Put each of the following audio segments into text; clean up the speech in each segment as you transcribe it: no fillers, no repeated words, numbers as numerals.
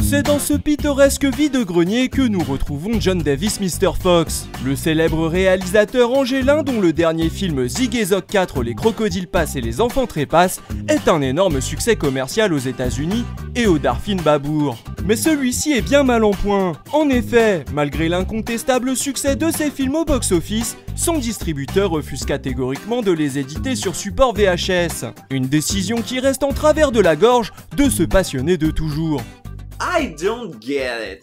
C'est dans ce pittoresque vide-grenier que nous retrouvons John Davis Mr. Fox. Le célèbre réalisateur angélin dont le dernier film Zig et Zog 4, Les crocodiles passent et les enfants trépassent est un énorme succès commercial aux États-Unis et au Darfin Babour. Mais celui-ci est bien mal en point. En effet, malgré l'incontestable succès de ses films au box-office, son distributeur refuse catégoriquement de les éditer sur support VHS. Une décision qui reste en travers de la gorge de ce passionné de toujours.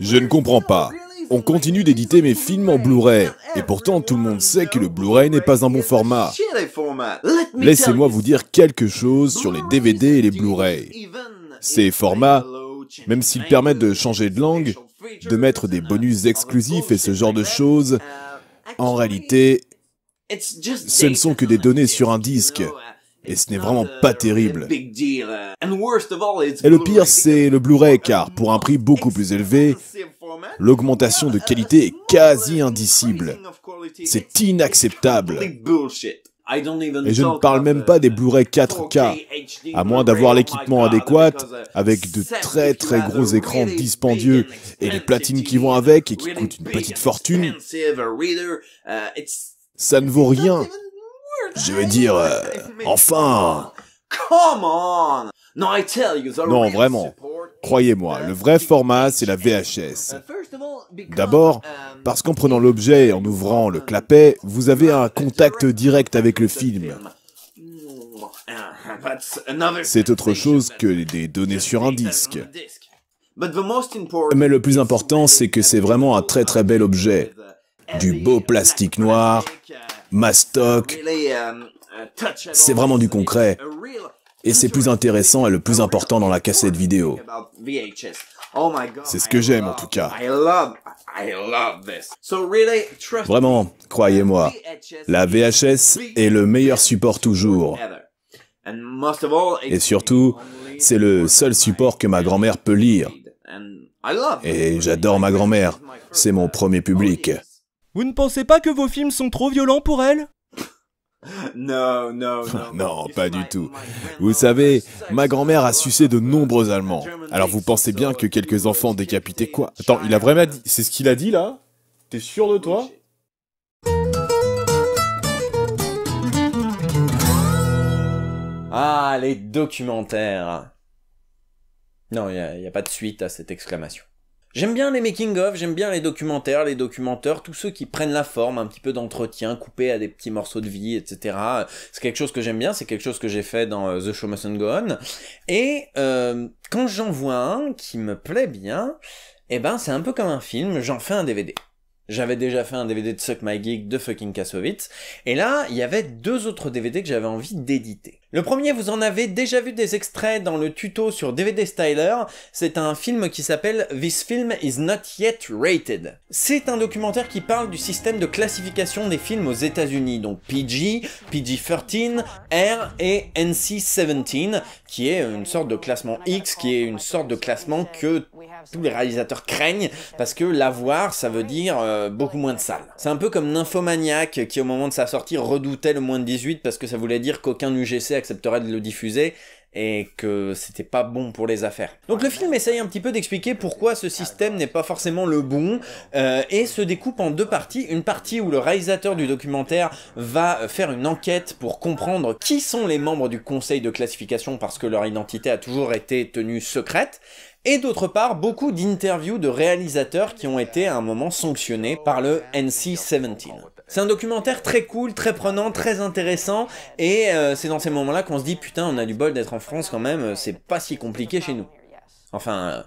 Je ne comprends pas. On continue d'éditer mes films en Blu-ray. Et pourtant, tout le monde sait que le Blu-ray n'est pas un bon format. Laissez-moi vous dire quelque chose sur les DVD et les Blu-ray. Ces formats, même s'ils permettent de changer de langue, de mettre des bonus exclusifs et ce genre de choses, en réalité, ce ne sont que des données sur un disque. Et ce n'est vraiment pas terrible. Et le pire, c'est le Blu-ray, car pour un prix beaucoup plus élevé, l'augmentation de qualité est quasi indicible. C'est inacceptable. Et je ne parle même pas des Blu-ray 4K, à moins d'avoir l'équipement adéquat, avec de très gros écrans dispendieux, et les platines qui vont avec et qui coûtent une petite fortune. Ça ne vaut rien. Je veux dire, enfin. Non, vraiment. Croyez-moi, le vrai format, c'est la VHS. D'abord, parce qu'en prenant l'objet et en ouvrant le clapet, vous avez un contact direct avec le film. C'est autre chose que des données sur un disque. Mais le plus important, c'est que c'est vraiment un très bel objet. Du beau plastique noir, mastoc, c'est vraiment du concret. Et c'est plus intéressant et le plus important dans la cassette vidéo. C'est ce que j'aime en tout cas. Vraiment, croyez-moi, la VHS est le meilleur support toujours. Et surtout, c'est le seul support que ma grand-mère peut lire. Et j'adore ma grand-mère, c'est mon premier public. Vous ne pensez pas que vos films sont trop violents pour elle ? Non, pas du tout. Vous savez, ma grand-mère a sucé de nombreux Allemands. Alors vous pensez bien que quelques enfants décapités quoi? Attends, il a vraiment dit... C'est ce qu'il a dit là? T'es sûr de toi? Ah, les documentaires. Non, il n'y a pas de suite à cette exclamation. J'aime bien les making-of, j'aime bien les documenteurs, tous ceux qui prennent la forme, un petit peu d'entretien, coupés à des petits morceaux de vie, etc. C'est quelque chose que j'aime bien, c'est quelque chose que j'ai fait dans The Show Mustn't Go On. Et quand j'en vois un qui me plaît bien, eh ben c'est un peu comme un film, j'en fais un DVD. J'avais déjà fait un DVD de Suck My Geek de fucking Kassovitz, et là, il y avait 2 autres DVD que j'avais envie d'éditer. Le premier, vous en avez déjà vu des extraits dans le tuto sur DVD Styler, c'est un film qui s'appelle This Film Is Not Yet Rated. C'est un documentaire qui parle du système de classification des films aux États-Unis, donc PG, PG-13, R et NC-17, qui est une sorte de classement X, qui est une sorte de classement que tous les réalisateurs craignent, parce que l'avoir, ça veut dire beaucoup moins de salles. C'est un peu comme Nymphomaniac, qui au moment de sa sortie redoutait le moins de 18, parce que ça voulait dire qu'aucun UGC accepterait de le diffuser, et que c'était pas bon pour les affaires. Donc le film essaye un petit peu d'expliquer pourquoi ce système n'est pas forcément le bon, et se découpe en 2 parties. Une partie où le réalisateur du documentaire va faire une enquête pour comprendre qui sont les membres du conseil de classification, parce que leur identité a toujours été tenue secrète, et d'autre part, beaucoup d'interviews de réalisateurs qui ont été à un moment sanctionnés par le NC-17. C'est un documentaire très cool, très prenant, très intéressant, et c'est dans ces moments-là qu'on se dit « Putain, on a du bol d'être en France quand même, c'est pas si compliqué chez nous. » Enfin,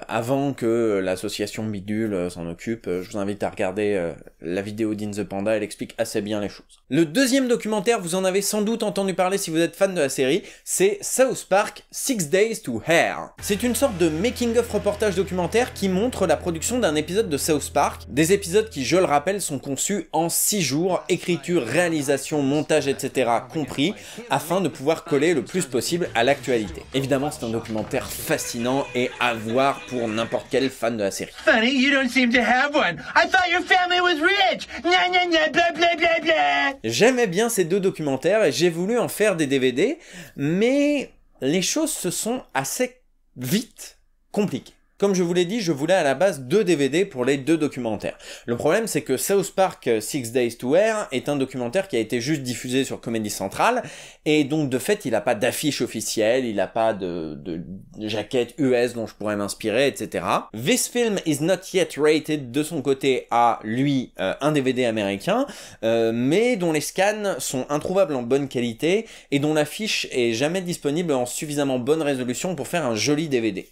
avant que l'association Bidule s'en occupe, je vous invite à regarder la vidéo d'In the Panda, elle explique assez bien les choses. Le deuxième documentaire, vous en avez sans doute entendu parler si vous êtes fan de la série, c'est South Park 6 Days to Air. C'est une sorte de making-of reportage documentaire qui montre la production d'un épisode de South Park, des épisodes qui, je le rappelle, sont conçus en 6 jours, écriture, réalisation, montage, etc. compris, afin de pouvoir coller le plus possible à l'actualité. Évidemment, c'est un documentaire fascinant et à voir pour n'importe quel fan de la série. Funny, you don't seem to have one. I thought your family was rich. Nya nya nya blah blah blah blah. J'aimais bien ces 2 documentaires et j'ai voulu en faire des DVD, mais les choses se sont assez vite compliquées. Comme je vous l'ai dit, je voulais à la base 2 DVD pour les 2 documentaires. Le problème, c'est que South Park 6 Days to Air est un documentaire qui a été juste diffusé sur Comedy Central, et donc de fait, il n'a pas d'affiche officielle, il n'a pas de jaquette US dont je pourrais m'inspirer, etc. This Film Is Not Yet Rated, de son côté, a, lui, un DVD américain, mais dont les scans sont introuvables en bonne qualité, et dont l'affiche est jamais disponible en suffisamment bonne résolution pour faire un joli DVD.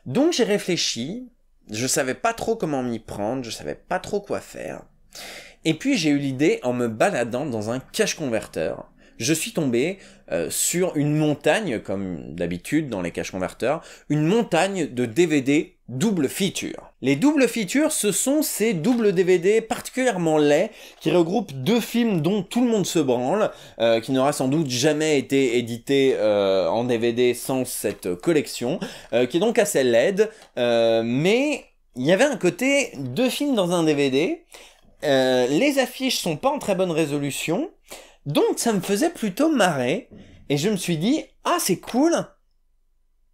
Donc j'ai réfléchi, je savais pas trop comment m'y prendre, je savais pas trop quoi faire. Et puis j'ai eu l'idée en me baladant dans un cache converteur. Je suis tombé sur une montagne, comme d'habitude dans les cache converteurs, une montagne de DVD double feature. Les double features, ce sont ces doubles DVD particulièrement laids qui regroupent 2 films dont tout le monde se branle, qui n'aura sans doute jamais été édité en DVD sans cette collection, qui est donc assez laide, mais il y avait un côté 2 films dans un DVD, les affiches sont pas en très bonne résolution, donc ça me faisait plutôt marrer, et je me suis dit, ah c'est cool,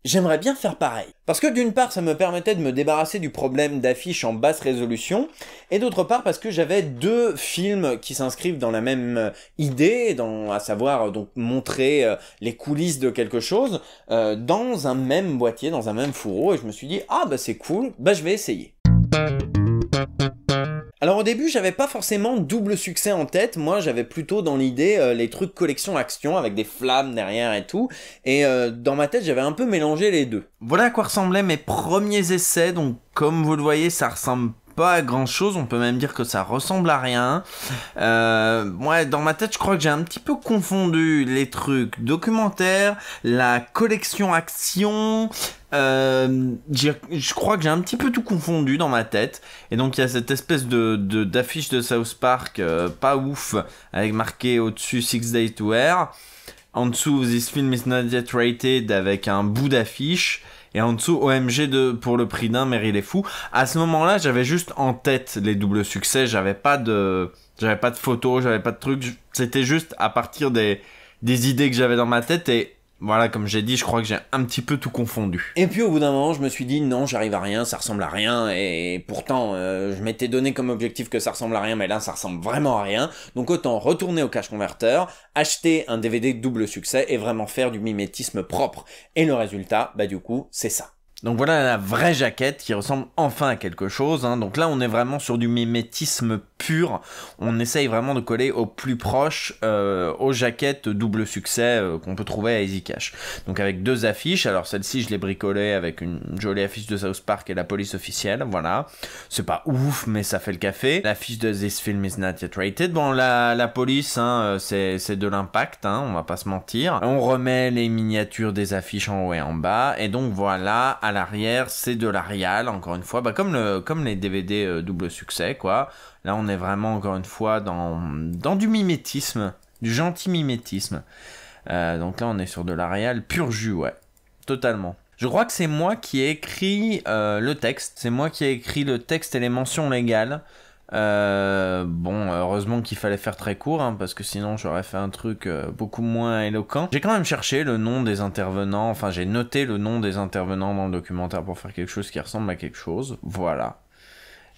j'aimerais bien faire pareil. Parce que d'une part, ça me permettait de me débarrasser du problème d'affiches en basse résolution, et d'autre part parce que j'avais 2 films qui s'inscrivent dans la même idée, à savoir donc montrer les coulisses de quelque chose, dans un même boîtier, dans un même fourreau, et je me suis dit, ah bah c'est cool, bah je vais essayer. Alors au début, j'avais pas forcément double succès en tête, moi j'avais plutôt dans l'idée les trucs collection action avec des flammes derrière et tout, et dans ma tête j'avais un peu mélangé les deux. Voilà à quoi ressemblaient mes premiers essais, donc comme vous le voyez ça ressemble pas à grand chose, on peut même dire que ça ressemble à rien. Ouais, dans ma tête je crois que j'ai un petit peu confondu les trucs documentaires, la collection action... je crois que j'ai un petit peu tout confondu dans ma tête, et donc il y a cette espèce d'affiche de South Park pas ouf avec marqué au-dessus 6 Days to Air, en dessous This Film Is Not Yet Rated avec un bout d'affiche, et en dessous OMG pour le prix d'un, Meryl est fou. À ce moment-là, j'avais juste en tête les doubles succès, j'avais pas de photos, j'avais pas de trucs, c'était juste à partir des idées que j'avais dans ma tête, et voilà, comme j'ai dit, je crois que j'ai un petit peu tout confondu. Et puis au bout d'un moment, je me suis dit non, j'arrive à rien, ça ressemble à rien, et pourtant je m'étais donné comme objectif que ça ressemble à rien, mais là ça ressemble vraiment à rien, donc autant retourner au cache converteur, acheter un DVD double succès et vraiment faire du mimétisme propre. Et le résultat, bah du coup, c'est ça. Donc voilà la vraie jaquette qui ressemble enfin à quelque chose, hein. Donc là on est vraiment sur du mimétisme pur, on essaye vraiment de coller au plus proche aux jaquettes double succès qu'on peut trouver à Easy Cash. Donc avec 2 affiches, alors celle-ci je l'ai bricolée avec une jolie affiche de South Park et la police officielle, voilà. C'est pas ouf mais ça fait le café. L'affiche de This Film Is Not Yet Rated, bon la police hein, c'est de l'impact, hein, on va pas se mentir. On remet les miniatures des affiches en haut et en bas, et donc voilà, à l'arrière c'est de l'Arial, encore une fois, bah comme les DVD double succès quoi. Là on est vraiment encore une fois dans du mimétisme, du gentil mimétisme. Donc là on est sur de l'Arial pur jus, ouais, totalement. Je crois que c'est moi qui ai écrit le texte, c'est moi qui ai écrit le texte et les mentions légales. Bon, heureusement qu'il fallait faire très court, hein, parce que sinon j'aurais fait un truc beaucoup moins éloquent. J'ai quand même cherché le nom des intervenants, enfin j'ai noté le nom des intervenants dans le documentaire pour faire quelque chose qui ressemble à quelque chose, voilà.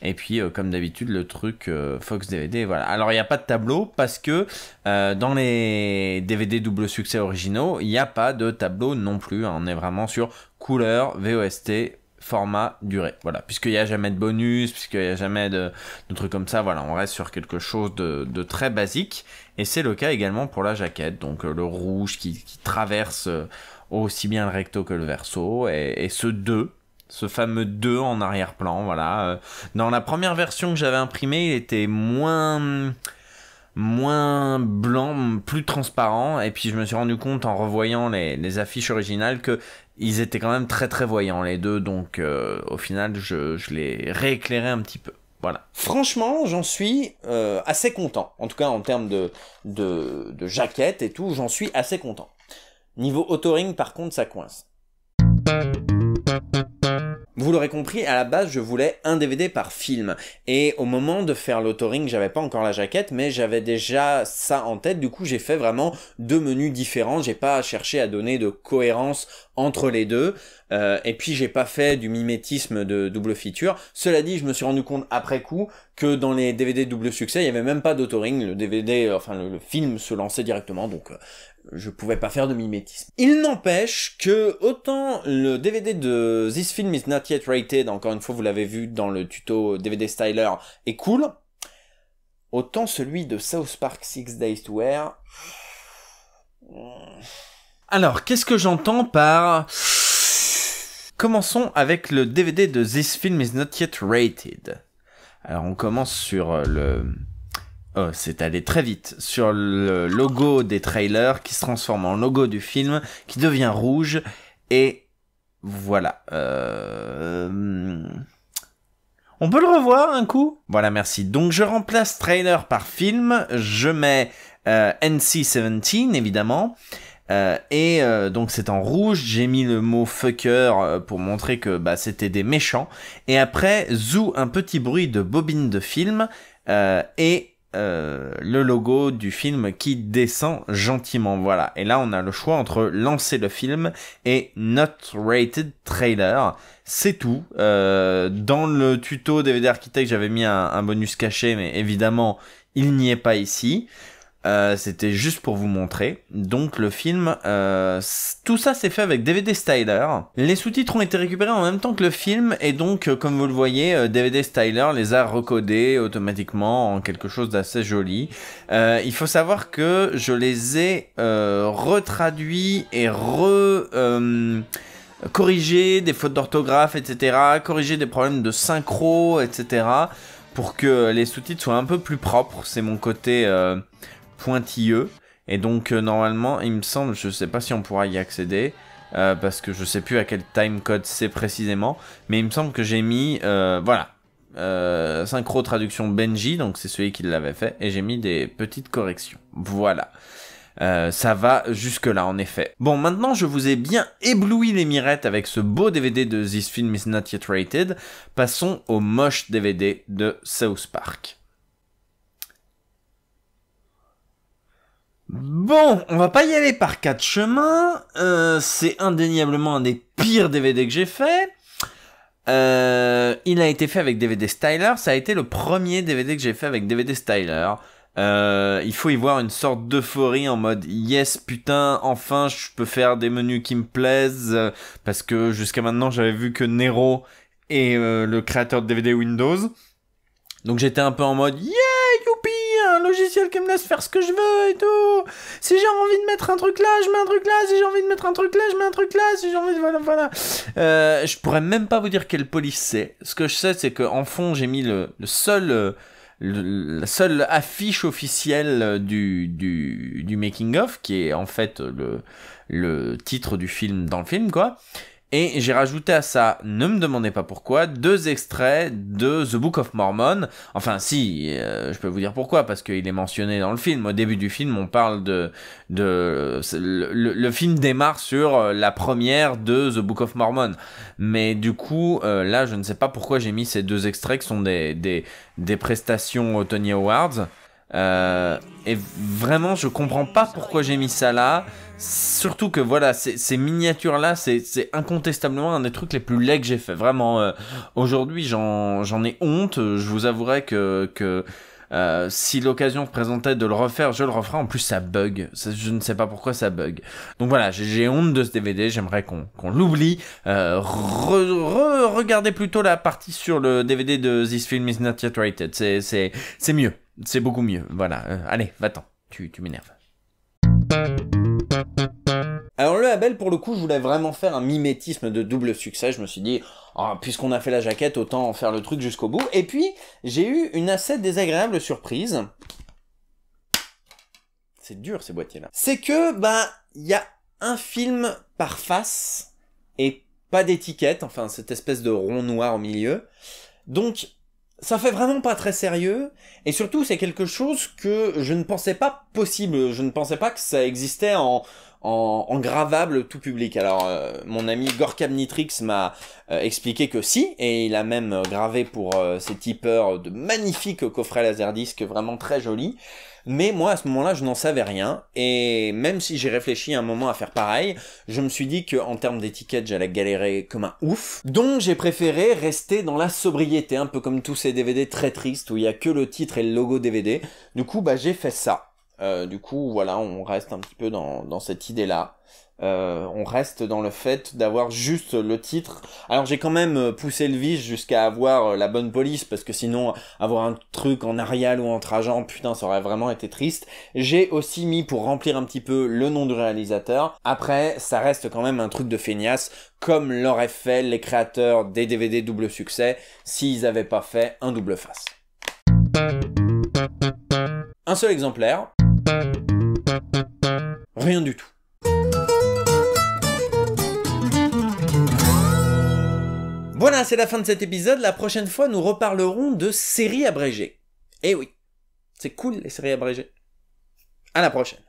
Et puis comme d'habitude le truc Fox DVD, voilà. Alors il n'y a pas de tableau parce que dans les DVD double succès originaux, il n'y a pas de tableau non plus, hein. On est vraiment sur couleur, VOST, format, durée, voilà, puisqu'il n'y a jamais de bonus, puisqu'il n'y a jamais de trucs comme ça, voilà, on reste sur quelque chose de très basique, et c'est le cas également pour la jaquette, donc le rouge qui traverse aussi bien le recto que le verso, et ce fameux 2 en arrière-plan, voilà. Dans la première version que j'avais imprimée, il était moins blanc, plus transparent, et puis je me suis rendu compte en revoyant les affiches originales que ils étaient quand même très très voyants les 2, donc au final je les rééclairais un petit peu. Voilà. Franchement, j'en suis assez content. En tout cas, en termes de jaquette et tout, j'en suis assez content. Niveau authoring, par contre, ça coince. Vous l'aurez compris, à la base, je voulais un DVD par film. Et au moment de faire l'autoring, j'avais pas encore la jaquette, mais j'avais déjà ça en tête. Du coup, j'ai fait vraiment 2 menus différents. J'ai pas cherché à donner de cohérence entre les deux. Et puis, j'ai pas fait du mimétisme de double feature. Cela dit, je me suis rendu compte après coup que dans les DVD double succès, il y avait même pas d'autoring. Le DVD, enfin, le film se lançait directement, donc je pouvais pas faire de mimétisme. Il n'empêche que autant le DVD de This Film Is Not Yet Rated, encore une fois vous l'avez vu dans le tuto DVD Styler, est cool, autant celui de South Park 6 Days to Air... Alors, qu'est-ce que j'entends par... Commençons avec le DVD de This Film Is Not Yet Rated. Alors on commence sur le... Oh, c'est allé très vite. Sur le logo des trailers qui se transforme en logo du film, qui devient rouge, et voilà. On peut le revoir un coup? Voilà, merci. Donc je remplace trailer par film, je mets NC-17 évidemment, donc c'est en rouge, j'ai mis le mot fucker pour montrer que bah, c'était des méchants, et après, zou un petit bruit de bobine de film, et le logo du film qui descend gentiment, voilà. Et là, on a le choix entre lancer le film et not rated trailer. C'est tout. Dans le tuto DVD Architect, j'avais mis un bonus caché, mais évidemment, il n'y est pas ici. C'était juste pour vous montrer. Donc le film, tout ça c'est fait avec DVD Styler. Les sous-titres ont été récupérés en même temps que le film, et donc comme vous le voyez, DVD Styler les a recodés automatiquement en quelque chose d'assez joli. Il faut savoir que je les ai retraduits et corrigés des fautes d'orthographe, etc. Corrigés des problèmes de synchro, etc. pour que les sous-titres soient un peu plus propres. C'est mon côté pointilleux, et donc normalement il me semble, je sais pas si on pourra y accéder parce que je sais plus à quel timecode c'est précisément, mais il me semble que j'ai mis voilà, synchro traduction Benji, donc c'est celui qui l'avait fait, et j'ai mis des petites corrections, voilà. Ça va jusque là en effet. Bon, maintenant je vous ai bien ébloui les mirettes avec ce beau DVD de This Film Is Not Yet Rated. Passons au moche DVD de South Park. Bon, on va pas y aller par 4 chemins, c'est indéniablement un des pires DVD que j'ai fait. Il a été fait avec DVD Styler, ça a été le premier DVD que j'ai fait avec DVD Styler. Il faut y voir une sorte d'euphorie en mode yes putain, enfin je peux faire des menus qui me plaisent, parce que jusqu'à maintenant j'avais vu que Nero est le créateur de DVD Windows. Donc j'étais un peu en mode yeah, youpi, un logiciel qui me laisse faire ce que je veux et tout. Si j'ai envie de mettre un truc là, je mets un truc là. Si j'ai envie de mettre un truc là, je mets un truc là. Si j'ai envie de... voilà. Je pourrais même pas vous dire quelle police c'est. Ce que je sais, c'est qu'en fond, j'ai mis la seule affiche officielle du making of, qui est en fait le titre du film dans le film, quoi. Et j'ai rajouté à ça, ne me demandez pas pourquoi, 2 extraits de The Book of Mormon. Enfin si, je peux vous dire pourquoi, parce qu'il est mentionné dans le film. Au début du film, on parle le film démarre sur la première de The Book of Mormon. Mais du coup, là, je ne sais pas pourquoi j'ai mis ces 2 extraits qui sont des prestations aux Tony Awards. Et vraiment, je comprends pas pourquoi j'ai mis ça là. Surtout que voilà, ces miniatures là, c'est incontestablement un des trucs les plus laids que j'ai fait. Vraiment, aujourd'hui j'en ai honte. Je vous avouerai que si l'occasion se présentait de le refaire, je le referai. En plus ça bug, je ne sais pas pourquoi ça bug. Donc voilà, j'ai honte de ce DVD, j'aimerais qu'on l'oublie. Regardez plutôt la partie sur le DVD de This Film Is Not Yet Rated, c'est mieux, c'est beaucoup mieux. Voilà, allez, va-t'en, tu m'énerves. Alors le label, pour le coup, je voulais vraiment faire un mimétisme de double succès. Je me suis dit, oh, puisqu'on a fait la jaquette, autant faire le truc jusqu'au bout. Et puis, j'ai eu une assez désagréable surprise. C'est dur, ces boîtiers-là. C'est que, il y a un film par face et pas d'étiquette. Enfin, cette espèce de rond noir au milieu. Donc, ça fait vraiment pas très sérieux, et surtout c'est quelque chose que je ne pensais pas possible, je ne pensais pas que ça existait en gravable tout public. Alors mon ami Gorka Mnitrix m'a expliqué que si, et il a même gravé pour ses tipeurs de magnifiques coffrets laserdisc vraiment très jolis. Mais moi, à ce moment-là, je n'en savais rien, et même si j'ai réfléchi un moment à faire pareil, je me suis dit qu'en termes d'étiquette, j'allais galérer comme un ouf. Donc j'ai préféré rester dans la sobriété, un peu comme tous ces DVD très tristes, où il y a que le titre et le logo DVD. Du coup, bah j'ai fait ça. Du coup, voilà, on reste un petit peu dans cette idée-là. On reste dans le fait d'avoir juste le titre. Alors j'ai quand même poussé le vice jusqu'à avoir la bonne police, parce que sinon avoir un truc en Arial ou en Trajan, putain, ça aurait vraiment été triste. J'ai aussi mis, pour remplir un petit peu, le nom du réalisateur. Après, ça reste quand même un truc de feignasse, comme l'auraient fait les créateurs des DVD double succès s'ils avaient pas fait un double face. Un seul exemplaire. Rien du tout. Voilà, c'est la fin de cet épisode. La prochaine fois, nous reparlerons de séries abrégées. Eh oui, c'est cool les séries abrégées. À la prochaine.